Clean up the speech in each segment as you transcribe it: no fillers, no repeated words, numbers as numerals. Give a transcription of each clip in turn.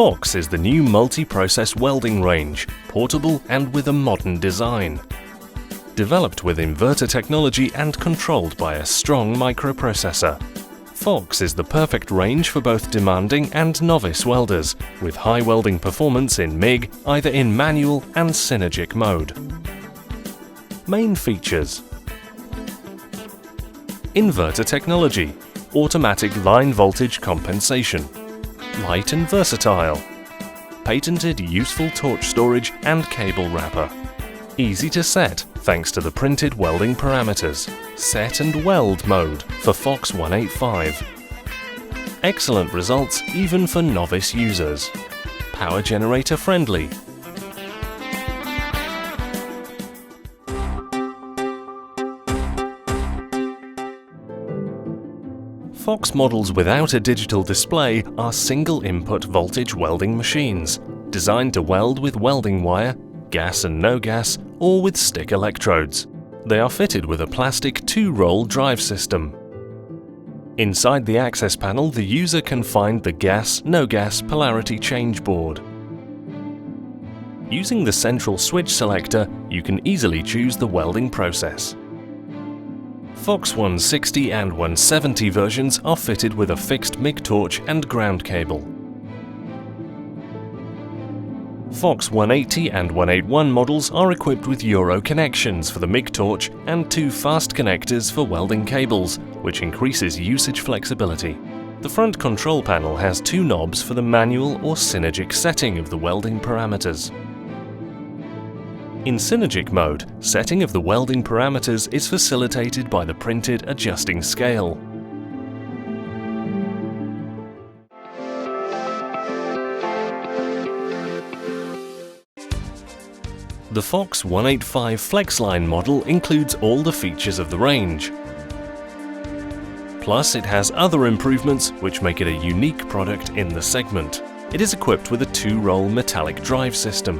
FOX is the new multi-process welding range, portable and with a modern design. Developed with inverter technology and controlled by a strong microprocessor. FOX is the perfect range for both demanding and novice welders, with high welding performance in MIG, either in manual and synergic mode. Main features: inverter technology, automatic line voltage compensation, light and versatile, patented useful torch storage and cable wrapper, easy to set thanks to the printed welding parameters, set and weld mode for FOX 185. Excellent results even for novice users. Power generator friendly. FOX models without a digital display are single-input voltage welding machines, designed to weld with welding wire, gas and no gas, or with stick electrodes. They are fitted with a plastic 2-roll drive system. Inside the access panel, the user can find the gas-no gas polarity change board. Using the central switch selector, you can easily choose the welding process. FOX 160 and 170 versions are fitted with a fixed MIG torch and ground cable. FOX 180 and 181 models are equipped with Euro connections for the MIG torch and 2 fast connectors for welding cables, which increases usage flexibility. The front control panel has 2 knobs for the manual or synergic setting of the welding parameters. In synergic mode, setting of the welding parameters is facilitated by the printed adjusting scale. The FOX 185 FlexLine model includes all the features of the range. Plus, it has other improvements which make it a unique product in the segment. It is equipped with a 2-roll metallic drive system.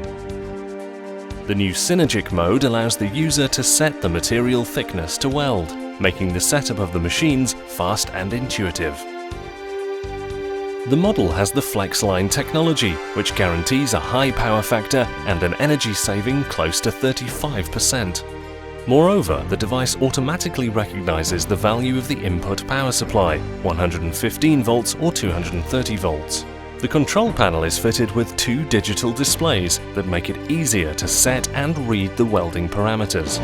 The new synergic mode allows the user to set the material thickness to weld, making the setup of the machines fast and intuitive. The model has the FlexLine technology, which guarantees a high power factor and an energy saving close to 35%. Moreover, the device automatically recognizes the value of the input power supply, 115 volts or 230 volts. The control panel is fitted with 2 digital displays that make it easier to set and read the welding parameters.